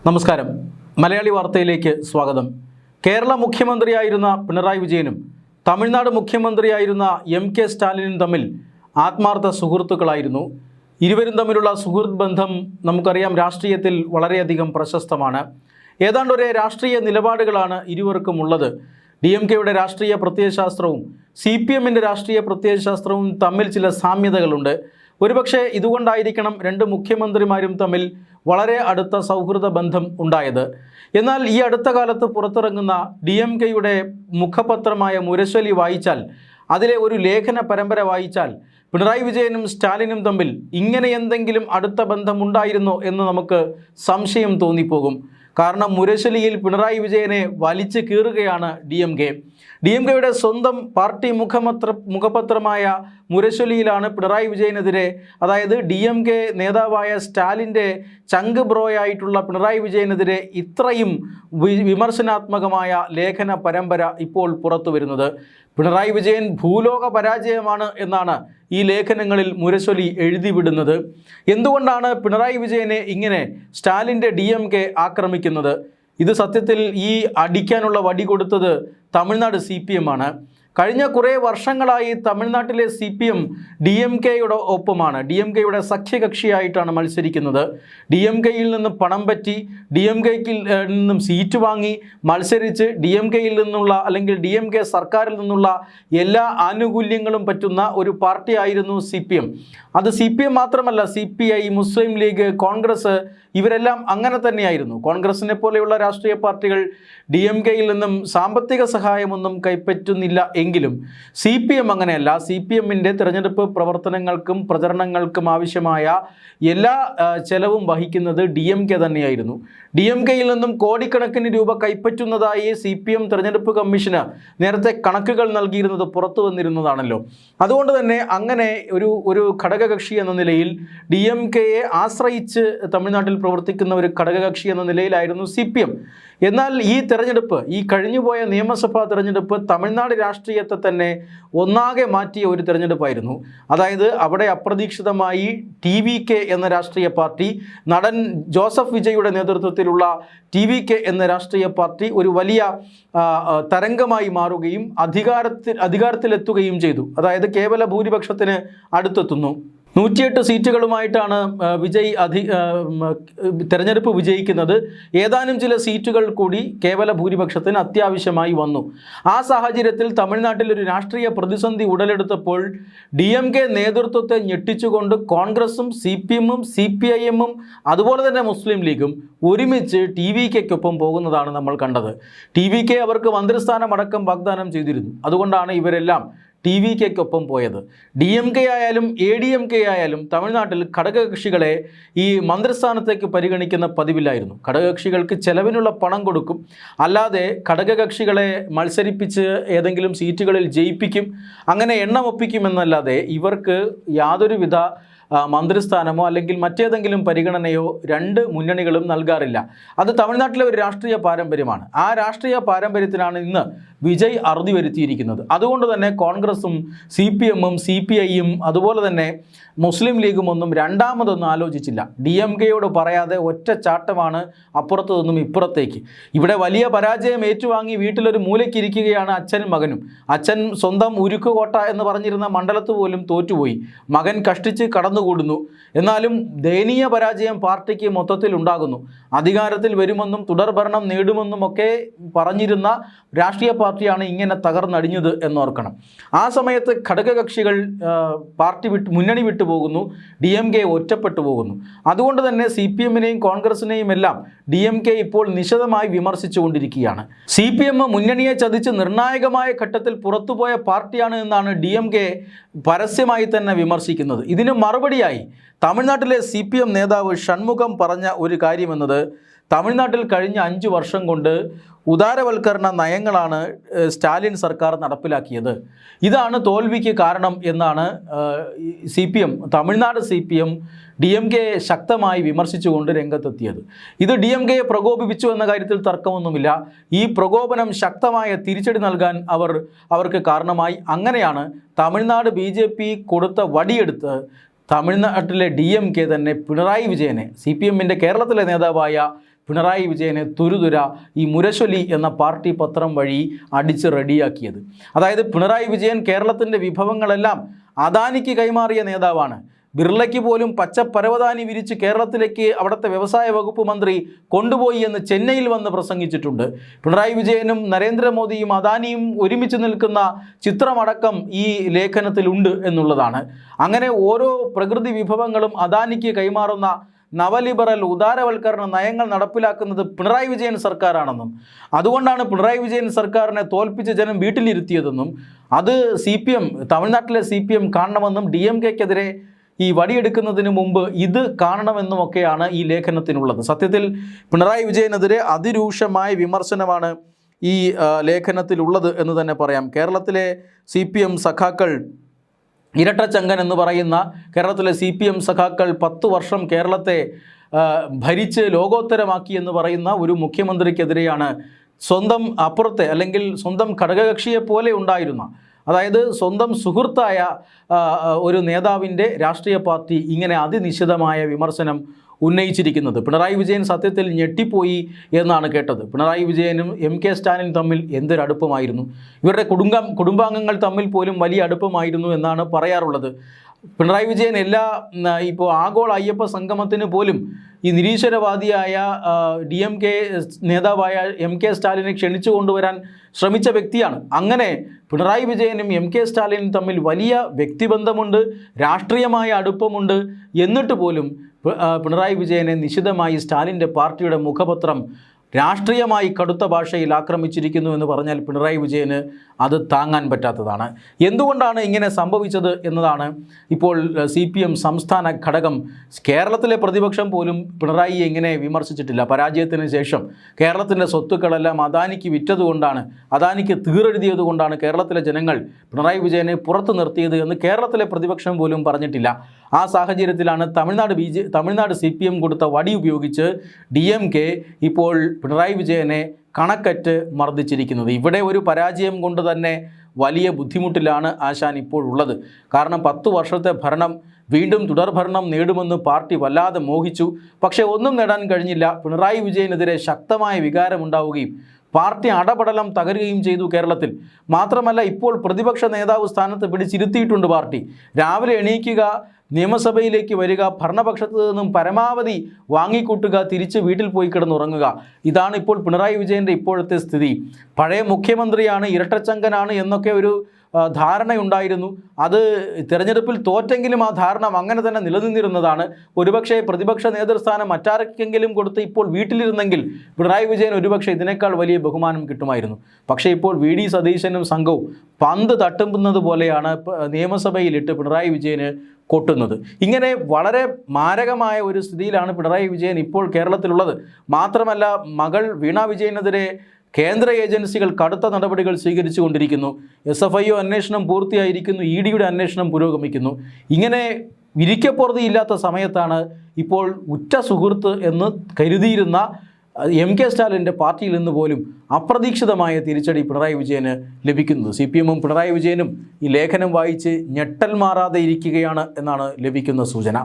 നമസ്കാരം. മലയാളി വാർത്തയിലേക്ക് സ്വാഗതം. കേരള മുഖ്യമന്ത്രിയായിരുന്ന പിണറായി വിജയനും തമിഴ്നാട് മുഖ്യമന്ത്രിയായിരുന്ന എം.കെ. സ്റ്റാലിനും തമ്മിൽ ആത്മാർത്ഥ സുഹൃത്തുക്കളായിരുന്നു. ഇരുവരും തമ്മിലുള്ള സുഹൃത്ത് ബന്ധം നമുക്കറിയാം, രാഷ്ട്രീയത്തിൽ വളരെയധികം പ്രശസ്തമാണ്. ഏതാണ്ട് ഒരേ രാഷ്ട്രീയ നിലപാടുകളാണ് ഇരുവർക്കും ഉള്ളത്. DMK-യുടെ രാഷ്ട്രീയ പ്രത്യയശാസ്ത്രവും CPM-ൻ്റെ രാഷ്ട്രീയ പ്രത്യയശാസ്ത്രവും തമ്മിൽ ചില സാമ്യതകളുണ്ട്. ഒരുപക്ഷെ ഇതുകൊണ്ടായിരിക്കണം രണ്ട് മുഖ്യമന്ത്രിമാരും തമ്മിൽ വളരെ അടുത്ത സൗഹൃദ ബന്ധം ഉണ്ടായത്. എന്നാൽ ഈ അടുത്ത കാലത്ത് പുറത്തിറങ്ങുന്ന DMK-യുടെ മുഖപത്രമായ മുരശൊലി വായിച്ചാൽ, അതിലെ ഒരു ലേഖന പരമ്പര വായിച്ചാൽ പിണറായി വിജയനും സ്റ്റാലിനും തമ്മിൽ ഇങ്ങനെ എന്തെങ്കിലും അടുത്ത ബന്ധമുണ്ടായിരുന്നോ എന്ന് നമുക്ക് സംശയം തോന്നിപ്പോകും. കാരണം മുരശൊലിയിൽ പിണറായി വിജയനെ വലിച്ചു കീറുകയാണ് DMK-യുടെ സ്വന്തം പാർട്ടി മുഖപത്രമായ മുരശൊലിയിലാണ് പിണറായി വിജയനെതിരെ, അതായത് DMK നേതാവായ സ്റ്റാലിൻ്റെ ചങ്ക് ബ്രോയായിട്ടുള്ള പിണറായി വിജയനെതിരെ ഇത്രയും വിമർശനാത്മകമായ ലേഖന പരമ്പര ഇപ്പോൾ പുറത്തു വരുന്നത്. പിണറായി വിജയൻ ഭൂലോക പരാജയമാണ് എന്നാണ് ഈ ലേഖനങ്ങളിൽ മുരശൊലി എഴുതിവിടുന്നത്. എന്തുകൊണ്ടാണ് പിണറായി വിജയനെ ഇങ്ങനെ സ്റ്റാലിൻ്റെ DMK ആക്രമിക്കുന്നത്? ഇത് സത്യത്തിൽ ഈ അടിക്കാനുള്ള വടി കൊടുത്തത് തമിഴ്നാട് CPM ആണ്. കഴിഞ്ഞ കുറേ വർഷങ്ങളായി തമിഴ്നാട്ടിലെ CPM DMK-യുടെ ഒപ്പമാണ്, DMK-യുടെ സഖ്യകക്ഷിയായിട്ടാണ് മത്സരിക്കുന്നത്. DMK-യിൽ നിന്ന് പണം പറ്റി, DMK-യിൽ നിന്നും സീറ്റ് വാങ്ങി മത്സരിച്ച് DMK-യിൽ നിന്നുള്ള അല്ലെങ്കിൽ DMK സർക്കാരിൽ നിന്നുള്ള എല്ലാ ആനുകൂല്യങ്ങളും പറ്റുന്ന ഒരു പാർട്ടിയായിരുന്നു CPM. അത് CPM മാത്രമല്ല, CPI, മുസ്ലിം ലീഗ്, കോൺഗ്രസ്, ഇവരെല്ലാം അങ്ങനെ തന്നെയായിരുന്നു. കോൺഗ്രസിനെ പോലെയുള്ള രാഷ്ട്രീയ പാർട്ടികൾ DMK-യിൽ നിന്നും സാമ്പത്തിക സഹായമൊന്നും കൈപ്പറ്റുന്നില്ല എങ്കിലും CPM അങ്ങനെയല്ല. CPM-ൻ്റെ തിരഞ്ഞെടുപ്പ് പ്രവർത്തനങ്ങൾക്കും പ്രചരണങ്ങൾക്കും ആവശ്യമായ എല്ലാ ചെലവും വഹിക്കുന്നത് DMK തന്നെയായിരുന്നു. DMK-യിൽ നിന്നും കോടിക്കണക്കിന് രൂപ കൈപ്പറ്റുന്നതായി CPM തിരഞ്ഞെടുപ്പ് കമ്മീഷന് നേരത്തെ കണക്കുകൾ നൽകിയിരുന്നത് പുറത്തു വന്നിരുന്നതാണല്ലോ. അതുകൊണ്ട് തന്നെ അങ്ങനെ ഒരു ഘടകകക്ഷി എന്ന നിലയിൽ DMK-യെ ആശ്രയിച്ച് തമിഴ്നാട്ടിൽ പ്രവർത്തിക്കുന്ന ഒരു ഘടകകക്ഷി എന്ന നിലയിലായിരുന്നു CPM. എന്നാൽ ഈ തെരഞ്ഞെടുപ്പ്, ഈ കഴിഞ്ഞുപോയ നിയമസഭാ തെരഞ്ഞെടുപ്പ് തമിഴ്നാട് രാഷ്ട്രീയത്തെ തന്നെ ഒന്നാകെ മാറ്റിയ ഒരു തെരഞ്ഞെടുപ്പായിരുന്നു. അതായത് അവിടെ അപ്രതീക്ഷിതമായി TVK എന്ന രാഷ്ട്രീയ പാർട്ടി, നടൻ ജോസഫ് വിജയുടെ നേതൃത്വത്തിലുള്ള TVK എന്ന രാഷ്ട്രീയ പാർട്ടി ഒരു വലിയ തരംഗമായി മാറുകയും അധികാരത്തിലെത്തുകയും ചെയ്തു. അതായത് കേവല ഭൂരിപക്ഷത്തിന് അടുത്തെത്തുന്നു. 108 സീറ്റുകളുമായിട്ടാണ് തെരഞ്ഞെടുപ്പ് വിജയിക്കുന്നത്. ഏതാനും ചില സീറ്റുകൾ കൂടി കേവല ഭൂരിപക്ഷത്തിന് അത്യാവശ്യമായി വന്നു. ആ സാഹചര്യത്തിൽ തമിഴ്നാട്ടിൽ ഒരു രാഷ്ട്രീയ പ്രതിസന്ധി ഉടലെടുത്തപ്പോൾ DMK നേതൃത്വത്തെ ഞെട്ടിച്ചുകൊണ്ട് കോൺഗ്രസും CPM-ഉം CPIM-ഉം അതുപോലെ തന്നെ മുസ്ലിം ലീഗും ഒരുമിച്ച് TVK-ക്കൊപ്പം പോകുന്നതാണ് നമ്മൾ കണ്ടത്. TVK അവർക്ക് മന്ത്രിസ്ഥാനം അടക്കം വാഗ്ദാനം ചെയ്തിരുന്നു. അതുകൊണ്ടാണ് ഇവരെല്ലാം TVK-ക്കൊപ്പം പോയത്. DMK ആയാലും ADMK ആയാലും തമിഴ്നാട്ടിൽ ഘടകകക്ഷികളെ ഈ മന്ത്രിസ്ഥാനത്തേക്ക് പരിഗണിക്കുന്ന പതിവില്ലായിരുന്നു. ഘടകകക്ഷികൾക്ക് ചെലവിനുള്ള പണം കൊടുക്കും, അല്ലാതെ ഘടകകക്ഷികളെ മത്സരിപ്പിച്ച് ഏതെങ്കിലും സീറ്റുകളിൽ ജയിപ്പിക്കും, അങ്ങനെ എണ്ണം ഒപ്പിക്കുമെന്നല്ലാതെ ഇവർക്ക് യാതൊരുവിധ മന്ത്രിസ്ഥാനമോ അല്ലെങ്കിൽ മറ്റേതെങ്കിലും പരിഗണനയോ രണ്ട് മുന്നണികളും നൽകാറില്ല. അത് തമിഴ്നാട്ടിലെ ഒരു രാഷ്ട്രീയ പാരമ്പര്യമാണ്. ആ രാഷ്ട്രീയ പാരമ്പര്യത്തിനാണ് ഇന്ന് വിജയ് അറുതി വരുത്തിയിരിക്കുന്നത്. അതുകൊണ്ട് തന്നെ കോൺഗ്രസും CPM-ഉം CPI-യും അതുപോലെ തന്നെ മുസ്ലിം ലീഗും ഒന്നും രണ്ടാമതൊന്നും ആലോചിച്ചില്ല. DMK-യോട് പറയാതെ ഒറ്റ ചാട്ടമാണ് അപ്പുറത്തു നിന്നും ഇപ്പുറത്തേക്ക്. ഇവിടെ വലിയ പരാജയം ഏറ്റുവാങ്ങി വീട്ടിലൊരു മൂലയ്ക്കിരിക്കുകയാണ് അച്ഛനും മകനും. അച്ഛൻ സ്വന്തം ഉരുക്കുകോട്ട എന്ന് പറഞ്ഞിരുന്ന മണ്ഡലത്ത് പോലും തോറ്റുപോയി. മകൻ കഷ്ടിച്ച് കടന്നുകൂടുന്നു. എന്നാലും ദയനീയ പരാജയം പാർട്ടിക്ക് മൊത്തത്തിൽ ഉണ്ടാകുന്നു. അധികാരത്തിൽ വരുമെന്നും തുടർഭരണം നേടുമെന്നുമൊക്കെ പറഞ്ഞിരുന്ന രാഷ്ട്രീയ പാർട്ടിയാണ് ഇങ്ങനെ തകർന്നടിഞ്ഞത് എന്നോർക്കണം. ആ സമയത്ത് ഘടകകക്ഷികൾ മുന്നണി വിട്ടു പോകുന്നു, DMK ഒറ്റപ്പെട്ടു പോകുന്നു. അതുകൊണ്ട് തന്നെ CPM-നെയും കോൺഗ്രസിനെയും എല്ലാം DMK ഇപ്പോൾ നിശിതമായി വിമർശിച്ചുകൊണ്ടിരിക്കുകയാണ്. CPM മുന്നണിയെ ചതിച്ച് നിർണായകമായ ഘട്ടത്തിൽ പുറത്തുപോയ പാർട്ടിയാണ് എന്നാണ് DMK പരസ്യമായി തന്നെ വിമർശിക്കുന്നത്. ഇതിന് മറുപടിയായി തമിഴ്നാട്ടിലെ CPM നേതാവ് ഷൺമുഖം പറഞ്ഞ ഒരു കാര്യമെന്നത്, തമിഴ്നാട്ടിൽ കഴിഞ്ഞ 5 വർഷം കൊണ്ട് ഉദാരവൽക്കരണ നയങ്ങളാണ് സ്റ്റാലിൻ സർക്കാർ നടപ്പിലാക്കിയത്. ഇതാണ് തോൽവിക്ക് കാരണം എന്നാണ് തമിഴ്നാട് CPM DMK-യെ ശക്തമായി വിമർശിച്ചുകൊണ്ട് രംഗത്തെത്തിയത്. ഇത് DMK-യെ പ്രകോപിപ്പിച്ചു എന്ന കാര്യത്തിൽ തർക്കമൊന്നുമില്ല. ഈ പ്രകോപനം ശക്തമായ തിരിച്ചടി നൽകാൻ അവർക്ക് കാരണമായി. അങ്ങനെയാണ് തമിഴ്നാട് BJP കൊടുത്ത വടിയെടുത്ത് തമിഴ്നാട്ടിലെ DMK തന്നെ പിണറായി വിജയനെ, CPM-ൻ്റെ കേരളത്തിലെ നേതാവായ പിണറായി വിജയനെ തുരുതുര ഈ മുരശൊലി എന്ന പാർട്ടി പത്രം വഴി അടിച്ച് റെഡിയാക്കിയത്. അതായത് പിണറായി വിജയൻ കേരളത്തിൻ്റെ വിഭവങ്ങളെല്ലാം അദാനിക്ക് കൈമാറിയ നേതാവാണ്. ബിർളയ്ക്ക് പോലും പച്ച പരവതാനി വിരിച്ച് കേരളത്തിലേക്ക് അവിടുത്തെ വ്യവസായ വകുപ്പ് മന്ത്രി കൊണ്ടുപോയി എന്ന് ചെന്നൈയിൽ വന്ന് പ്രസംഗിച്ചിട്ടുണ്ട്. പിണറായി വിജയനും നരേന്ദ്രമോദിയും അദാനിയും ഒരുമിച്ച് നിൽക്കുന്ന ചിത്രമടക്കം ഈ ലേഖനത്തിലുണ്ട് എന്നുള്ളതാണ്. അങ്ങനെ ഓരോ പ്രകൃതി വിഭവങ്ങളും അദാനിക്ക് കൈമാറുന്ന നവലിബറൽ ഉദാരവൽക്കരണ നയങ്ങൾ നടപ്പിലാക്കുന്നത് പിണറായി വിജയൻ സർക്കാരാണെന്നും അതുകൊണ്ടാണ് പിണറായി വിജയൻ സർക്കാരിനെ തോൽപ്പിച്ച് ജനം വീട്ടിലിരുത്തിയതെന്നും അത് തമിഴ്നാട്ടിലെ CPM കാണണമെന്നും DMK-ക്കെതിരെ ഈ വടിയെടുക്കുന്നതിന് മുമ്പ് ഇത് കാണണമെന്നുമൊക്കെയാണ് ഈ ലേഖനത്തിനുള്ളത്. സത്യത്തിൽ പിണറായി വിജയനെതിരെ അതിരൂക്ഷമായ വിമർശനമാണ് ഈ ലേഖനത്തിലുള്ളത് എന്ന് തന്നെ പറയാം. കേരളത്തിലെ CPM സഖാക്കൾ ഇരട്ടച്ചങ്കൻ എന്ന് പറയുന്ന കേരളത്തിലെ CPM സഖാക്കൾ 10 വർഷം കേരളത്തെ ഭരിച്ച് ലോകോത്തരമാക്കി എന്ന് പറയുന്ന ഒരു മുഖ്യമന്ത്രിക്കെതിരെയാണ് സ്വന്തം അപ്പുറത്തെ അല്ലെങ്കിൽ സ്വന്തം ഘടകകക്ഷിയെ പോലെ ഉണ്ടായിരുന്ന, അതായത് സ്വന്തം സുഹൃത്തായ ഒരു നേതാവിൻ്റെ രാഷ്ട്രീയ പാർട്ടി ഇങ്ങനെ അതിനിശിതമായ വിമർശനം ഉന്നയിച്ചിരിക്കുന്നത്. പിണറായി വിജയൻ സത്യത്തിൽ ഞെട്ടിപ്പോയി എന്നാണ് കേട്ടത്. പിണറായി വിജയനും MK സ്റ്റാലിനും തമ്മിൽ എന്തൊരടുപ്പമായിരുന്നു. ഇവരുടെ കുടുംബാംഗങ്ങൾ തമ്മിൽ പോലും വലിയ അടുപ്പമായിരുന്നു എന്നാണ് പറയാറുള്ളത്. പിണറായി വിജയൻ ഇപ്പോൾ ആഗോള അയ്യപ്പ സംഗമത്തിന് പോലും ഈ നിരീശ്വരവാദിയായ DMK നേതാവായ MK സ്റ്റാലിനെ ക്ഷണിച്ചു കൊണ്ടുവരാൻ ശ്രമിച്ച വ്യക്തിയാണ്. അങ്ങനെ പിണറായി വിജയനും MK സ്റ്റാലിനും തമ്മിൽ വലിയ വ്യക്തിബന്ധമുണ്ട്, രാഷ്ട്രീയമായ അടുപ്പമുണ്ട്. എന്നിട്ട് പോലും പിണറായി വിജയനെ നിശിതമായി സ്റ്റാലിൻ്റെ പാർട്ടിയുടെ മുഖപത്രം രാഷ്ട്രീയമായി കടുത്ത ഭാഷയിൽ ആക്രമിച്ചിരിക്കുന്നു എന്ന് പറഞ്ഞാൽ പിണറായി വിജയന് അത് താങ്ങാൻ പറ്റാത്തതാണ്. എന്തുകൊണ്ടാണ് ഇങ്ങനെ സംഭവിച്ചത് എന്നതാണ് ഇപ്പോൾ CPM സംസ്ഥാന ഘടകം. കേരളത്തിലെ പ്രതിപക്ഷം പോലും പിണറായിയെ ഇങ്ങനെ വിമർശിച്ചിട്ടില്ല. പരാജയത്തിന് ശേഷം കേരളത്തിൻ്റെ സ്വത്തുക്കളെല്ലാം അദാനിക്ക് വിറ്റതുകൊണ്ടാണ്, അദാനിക്ക് തീറെഴുതിയത് കൊണ്ടാണ് കേരളത്തിലെ ജനങ്ങൾ പിണറായി വിജയനെ പുറത്തു നിർത്തിയത് എന്ന് കേരളത്തിലെ പ്രതിപക്ഷം പോലും പറഞ്ഞിട്ടില്ല. ആ സാഹചര്യത്തിലാണ് തമിഴ്നാട് CPM കൊടുത്ത വടി ഉപയോഗിച്ച് DMK ഇപ്പോൾ പിണറായി വിജയനെ കണക്കറ്റ് മർദ്ദിച്ചിരിക്കുന്നത്. ഇവിടെ ഒരു പരാജയം കൊണ്ട് തന്നെ വലിയ ബുദ്ധിമുട്ടിലാണ് ആശാൻ ഇപ്പോഴുള്ളത്. കാരണം 10 വർഷത്തെ ഭരണം വീണ്ടും തുടർഭരണം നേടുമെന്ന് പാർട്ടി വല്ലാതെ മോഹിച്ചു. പക്ഷേ ഒന്നും നേടാൻ കഴിഞ്ഞില്ല. പിണറായി വിജയനെതിരെ ശക്തമായ വികാരമുണ്ടാവുകയും പാർട്ടി അടപടലം തകരുകയും ചെയ്തു കേരളത്തിൽ. മാത്രമല്ല ഇപ്പോൾ പ്രതിപക്ഷ നേതാവ് സ്ഥാനത്ത് പിടിച്ചിരുത്തിയിട്ടുണ്ട് പാർട്ടി. രാവിലെ എണീക്കുക, നിയമസഭയിലേക്ക് വരിക, ഭരണപക്ഷത്തു നിന്നും പരമാവധി വാങ്ങിക്കൂട്ടുക, തിരിച്ച് വീട്ടിൽ പോയി കിടന്നുറങ്ങുക. ഇതാണ് ഇപ്പോൾ പിണറായി വിജയൻ്റെ ഇപ്പോഴത്തെ സ്ഥിതി. പഴയ മുഖ്യമന്ത്രിയാണ്, ഇരട്ടച്ചങ്കനാണ് എന്നൊക്കെ ഒരു ധാരണയുണ്ടായിരുന്നു. അത് തിരഞ്ഞെടുപ്പിൽ തോറ്റെങ്കിലും ആ ധാരണ അങ്ങനെ തന്നെ നിലനിന്നിരുന്നതാണ്. ഒരുപക്ഷെ പ്രതിപക്ഷ നേതൃസ്ഥാനം മറ്റാർക്കെങ്കിലും കൊടുത്ത് ഇപ്പോൾ വീട്ടിലിരുന്നെങ്കിൽ പിണറായി വിജയൻ ഒരുപക്ഷെ ഇതിനേക്കാൾ വലിയ ബഹുമാനം കിട്ടുമായിരുന്നു. പക്ഷേ ഇപ്പോൾ VD സതീശനും സംഘവും പന്ത് തട്ടുന്നത് പോലെയാണ് നിയമസഭയിലിട്ട് പിണറായി വിജയന് കൊട്ടുന്നത്. ഇങ്ങനെ വളരെ മാരകമായ ഒരു സ്ഥിതിയിലാണ് പിണറായി വിജയൻ ഇപ്പോൾ കേരളത്തിലുള്ളത്. മാത്രമല്ല മകൾ വീണ വിജയനെതിരെ കേന്ദ്ര ഏജൻസികൾ കടുത്ത നടപടികൾ സ്വീകരിച്ചു കൊണ്ടിരിക്കുന്നു. SFIO അന്വേഷണം പൂർത്തിയായിരിക്കുന്നു, EDയുടെ അന്വേഷണം പുരോഗമിക്കുന്നു. ഇങ്ങനെ ഇരിക്കപ്പുറതിയില്ലാത്ത സമയത്താണ് ഇപ്പോൾ ഉറ്റ സുഹൃത്ത് എന്ന് കരുതിയിരുന്ന MK സ്റ്റാലിൻ്റെ പാർട്ടിയിൽ നിന്ന് പോലും അപ്രതീക്ഷിതമായ തിരിച്ചടി പിണറായി വിജയന് ലഭിക്കുന്നത്. CPMഉം പിണറായി വിജയനും ഈ ലേഖനം വായിച്ച് ഞെട്ടൽ മാറാതെ ഇരിക്കുകയാണ് എന്നാണ് ലഭിക്കുന്ന സൂചന.